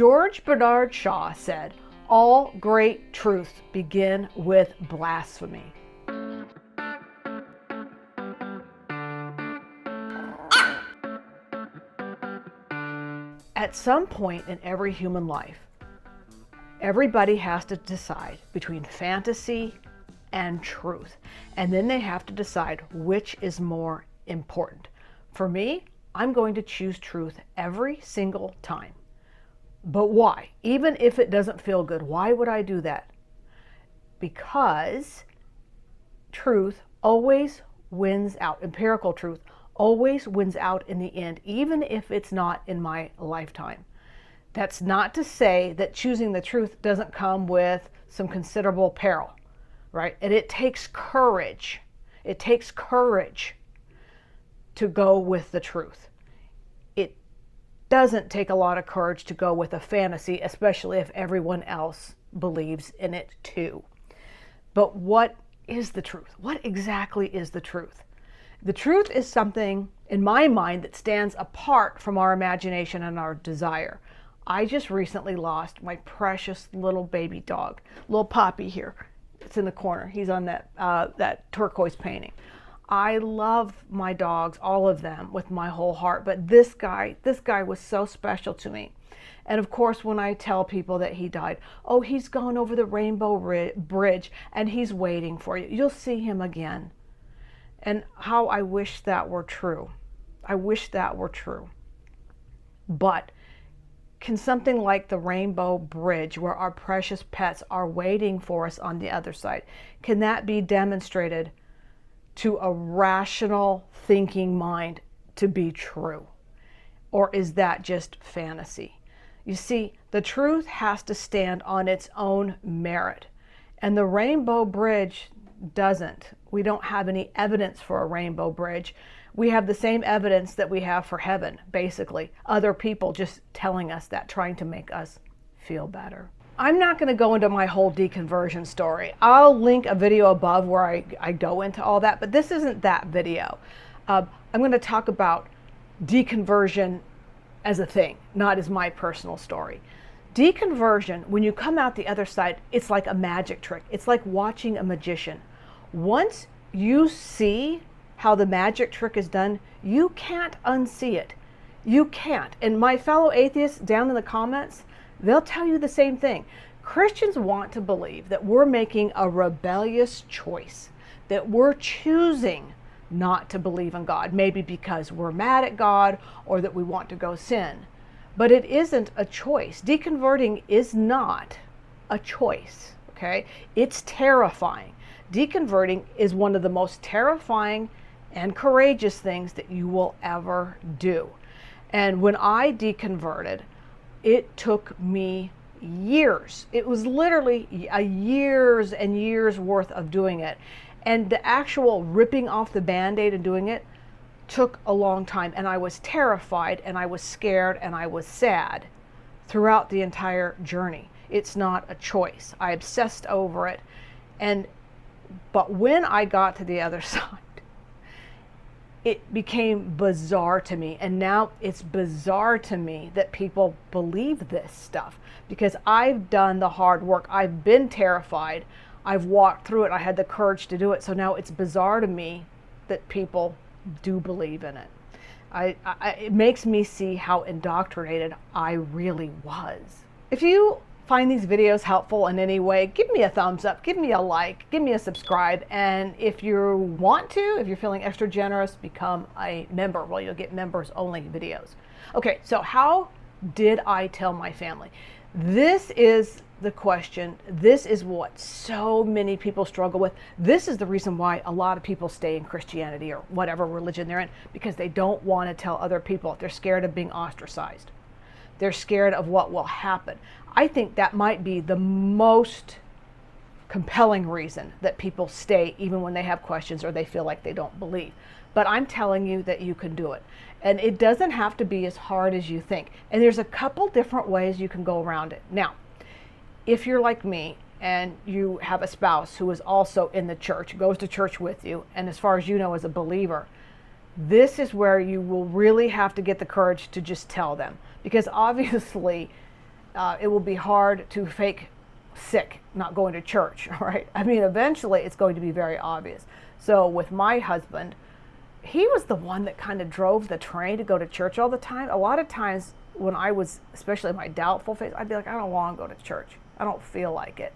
George Bernard Shaw said, "All great truths begin with blasphemy." At some point in every human life, everybody has to decide between fantasy and truth. And then they have to decide which is more important. For me, I'm going to choose truth every single time. But why? Even if it doesn't feel good, why would I do that? Because truth always wins out. Empirical truth always wins out in the end, even if it's not in my lifetime. That's not to say that choosing the truth doesn't come with some considerable peril, right? And it takes courage. It takes courage to go with the truth. It doesn't take a lot of courage to go with a fantasy, especially if everyone else believes in it too. But what is the truth? What exactly is the truth? The truth is something, in my mind, that stands apart from our imagination and our desire. I just recently lost my precious little baby dog, little Poppy here. It's in the corner. He's on that turquoise painting. I love my dogs, all of them, with my whole heart. But this guy was so special to me. And of course, when I tell people that he died, oh, he's gone over the Rainbow Bridge and he's waiting for you. You'll see him again. And how I wish that were true. I wish that were true. But can something like the Rainbow Bridge, where our precious pets are waiting for us on the other side, can that be demonstrated to a rational thinking mind to be true? Or is that just fantasy? You see, the truth has to stand on its own merit. And the Rainbow Bridge doesn't. We don't have any evidence for a rainbow bridge. We have the same evidence that we have for heaven, basically. Other people just telling us that, trying to make us feel better. I'm not going to go into my whole deconversion story. I'll link a video above where I go into all that, but this isn't that video. I'm going to talk about deconversion as a thing, not as my personal story. Deconversion, when you come out the other side, it's like a magic trick. It's like watching a magician. Once you see how the magic trick is done, you can't unsee it. You can't. And my fellow atheists down in the comments, they'll tell you the same thing. Christians want to believe that we're making a rebellious choice, that we're choosing not to believe in God, maybe because we're mad at God or that we want to go sin. But it isn't a choice. Deconverting is not a choice, okay? It's terrifying. Deconverting is one of the most terrifying and courageous things that you will ever do. And when I deconverted, it took me years. It was literally a years and years worth of doing it. And the actual ripping off the Band-Aid and doing it took a long time. And I was terrified and I was scared and I was sad throughout the entire journey. It's not a choice. I obsessed over it. But when I got to the other side, it became bizarre to me. And now it's bizarre to me that people believe this stuff, because I've done the hard work. I've been terrified. I've walked through it. I had the courage to do it. So now it's bizarre to me that people do believe in it. It makes me see how indoctrinated I really was. If you find these videos helpful in any way, give me a thumbs up, give me a like, give me a subscribe, and if you want to, if you're feeling extra generous, become a member. Well, you'll get members only videos. Okay, so how did I tell my family? This is the question. This is what so many people struggle with. This is the reason why a lot of people stay in Christianity or whatever religion they're in, because they don't want to tell other people. They're scared of being ostracized. They're scared of what will happen. I think that might be the most compelling reason that people stay even when they have questions or they feel like they don't believe. But I'm telling you that you can do it. And it doesn't have to be as hard as you think. And there's a couple different ways you can go around it. Now, if you're like me and you have a spouse who is also in the church, goes to church with you, and as far as you know is a believer, this is where you will really have to get the courage to just tell them. Because obviously it will be hard to fake sick, not going to church, right? I mean, eventually it's going to be very obvious. So with my husband, he was the one that kind of drove the train to go to church all the time. A lot of times when I was, especially in my doubtful phase, I'd be like, I don't want to go to church. I don't feel like it.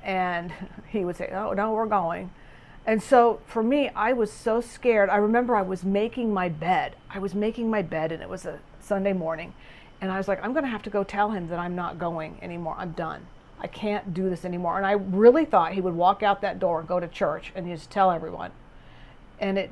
And he would say, oh, no, we're going. And so for me, I was so scared. I remember I was making my bed. And it was a Sunday morning. And I was like, I'm going to have to go tell him that I'm not going anymore. I'm done. I can't do this anymore. And I really thought he would walk out that door and go to church and just tell everyone. And it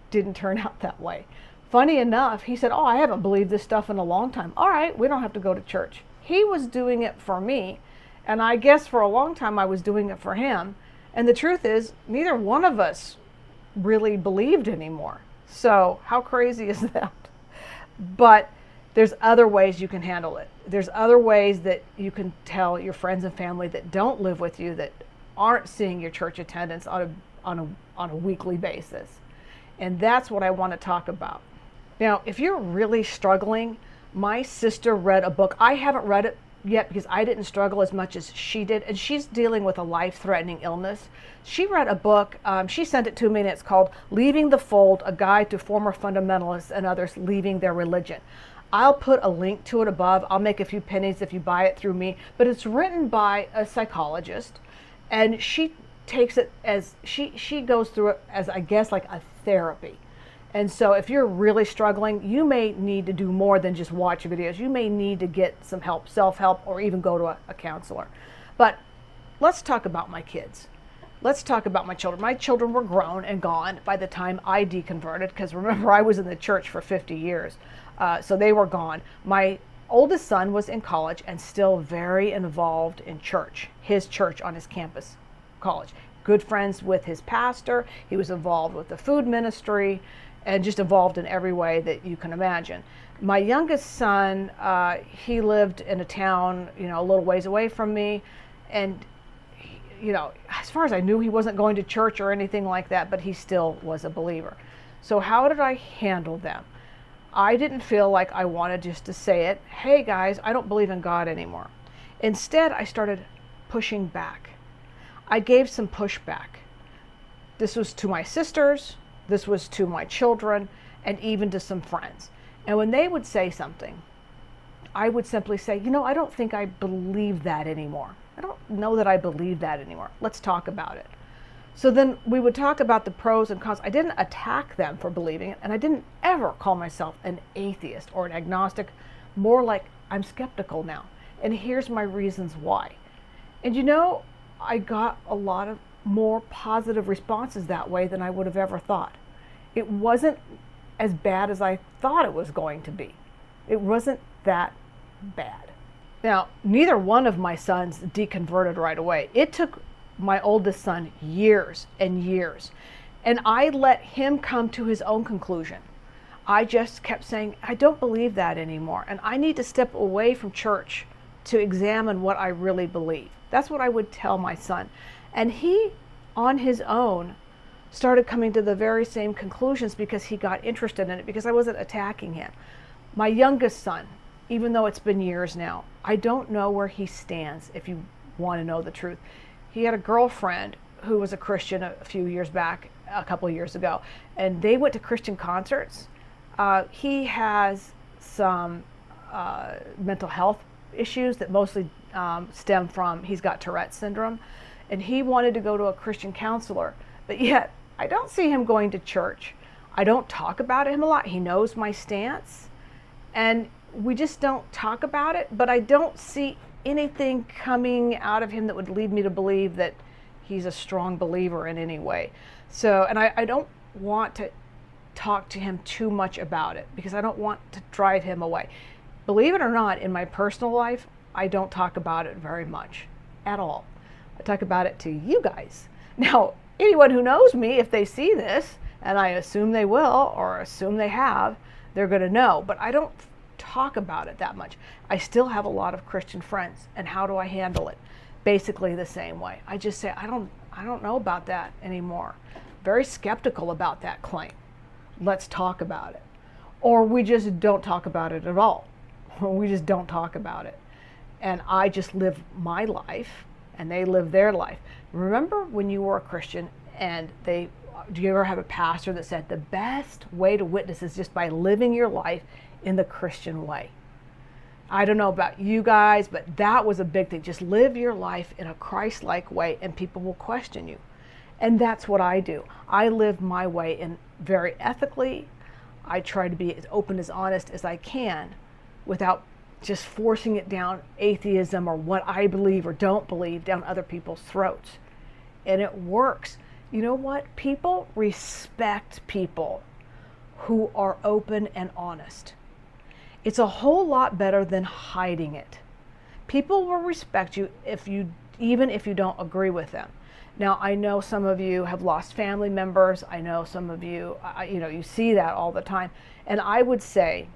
didn't turn out that way. Funny enough, he said, oh, I haven't believed this stuff in a long time. All right, we don't have to go to church. He was doing it for me. And I guess for a long time I was doing it for him. And the truth is, neither one of us really believed anymore. So how crazy is that? But there's other ways you can handle it. There's other ways that you can tell your friends and family that don't live with you, that aren't seeing your church attendance on a weekly basis. And that's what I want to talk about. Now, if you're really struggling, my sister read a book. I haven't read it yet because I didn't struggle as much as she did, and she's dealing with a life-threatening illness. She read a book, she sent it to me, and it's called Leaving the Fold, A Guide to Former Fundamentalists and Others Leaving Their Religion. I'll put a link to it above. I'll make a few pennies if you buy it through me, but it's written by a psychologist, and she takes it as, she goes through it as, I guess, like a therapy. And so if you're really struggling, you may need to do more than just watch videos. You may need to get some help, self-help, or even go to a counselor. But let's talk about my kids. Let's talk about my children. My children were grown and gone by the time I deconverted, because remember, I was in the church for 50 years. So they were gone. My oldest son was in college and still very involved in church, his church on his campus college. Good friends with his pastor. He was involved with the food ministry, and just involved in every way that you can imagine. My youngest son, he lived in a town, a little ways away from me, and as far as I knew, he wasn't going to church or anything like that, but he still was a believer. So how did I handle them? I didn't feel like I wanted just to say it, hey guys, I don't believe in God anymore. Instead, I started pushing back. I gave some pushback. This was to my sisters, this was to my children, and even to some friends. And when they would say something, I would simply say, I don't think I believe that anymore. I don't know that I believe that anymore. Let's talk about it. So then we would talk about the pros and cons. I didn't attack them for believing it, and I didn't ever call myself an atheist or an agnostic, more like I'm skeptical now. And here's my reasons why. And I got a lot of more positive responses that way than I would have ever thought. It wasn't as bad as I thought it was going to be. It wasn't that bad. Now, neither one of my sons deconverted right away. It took my oldest son years and years, and I let him come to his own conclusion. I just kept saying, I don't believe that anymore, and I need to step away from church to examine what I really believe. That's what I would tell my son. And he, on his own, started coming to the very same conclusions because he got interested in it, because I wasn't attacking him. My youngest son, even though it's been years now, I don't know where he stands, if you want to know the truth. He had a girlfriend who was a Christian a few years back, a couple of years ago, and they went to Christian concerts. He has some mental health issues that mostly stem from, he's got Tourette's syndrome, and he wanted to go to a Christian counselor, but yet I don't see him going to church. I don't talk about him a lot. He knows my stance, and we just don't talk about it, but I don't see anything coming out of him that would lead me to believe that he's a strong believer in any way. So, and I don't want to talk to him too much about it because I don't want to drive him away. Believe it or not, in my personal life, I don't talk about it very much at all. I talk about it to you guys. Now, anyone who knows me, if they see this, and I assume they will, or assume they have, they're going to know. But I don't talk about it that much. I still have a lot of Christian friends, and how do I handle it? Basically the same way. I just say, I don't know about that anymore. Very skeptical about that claim. Let's talk about it. Or we just don't talk about it at all. Or we just don't talk about it. and I just live my life and they live their life. Remember when you were a Christian and do you ever have a pastor that said the best way to witness is just by living your life in the Christian way? I don't know about you guys, but that was a big thing. Just live your life in a Christ-like way and people will question you. And that's what I do. I live my way in very ethically. I try to be as open, as honest as I can without just forcing it down atheism or what I believe or don't believe down other people's throats. And it works. You know what? People respect people who are open and honest. It's a whole lot better than hiding it. People will respect you even if you don't agree with them. Now, I know some of you have lost family members. I know some of you, you see that all the time. And I would say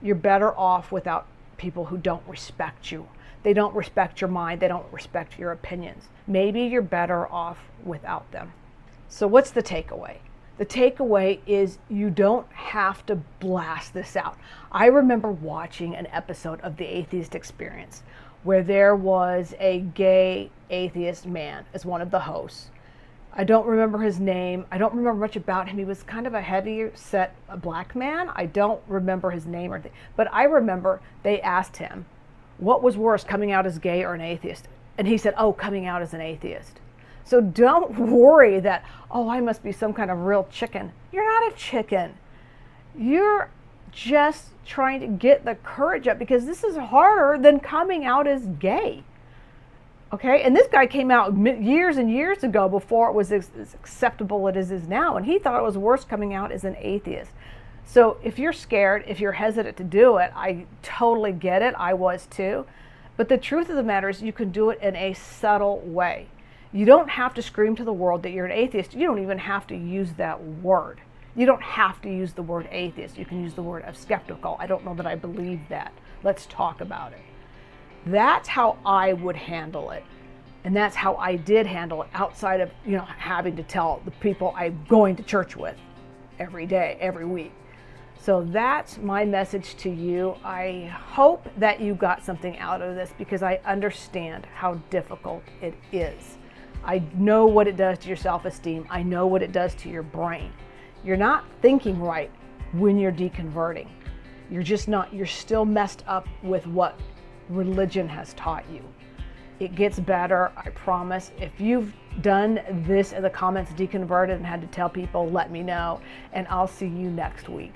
you're better off without people who don't respect you. They don't respect your mind. They don't respect your opinions. Maybe you're better off without them. So what's the takeaway? The takeaway is you don't have to blast this out. I remember watching an episode of The Atheist Experience where there was a gay atheist man as one of the hosts. I don't remember his name. I don't remember much about him. He was kind of a heavier set black man. I don't remember his name or anything. But I remember they asked him, what was worse, coming out as gay or an atheist? And he said, coming out as an atheist. So don't worry that, I must be some kind of real chicken. You're not a chicken. You're just trying to get the courage up because this is harder than coming out as gay. Okay, and this guy came out years and years ago before it was as acceptable as it is now, and he thought it was worse coming out as an atheist. So if you're scared, if you're hesitant to do it, I totally get it. I was too. But the truth of the matter is you can do it in a subtle way. You don't have to scream to the world that you're an atheist. You don't even have to use that word. You don't have to use the word atheist. You can use the word of skeptical. I don't know that I believe that. Let's talk about it. That's how I would handle it. And that's how I did handle it outside of, having to tell the people I'm going to church with every day, every week. So that's my message to you. I hope that you got something out of this because I understand how difficult it is. I know what it does to your self-esteem. I know what it does to your brain. You're not thinking right when you're deconverting. You're just not. You're still messed up with what religion has taught you. It gets better, I promise. If you've done this in the comments, deconverted, and had to tell people, let me know, and I'll see you next week.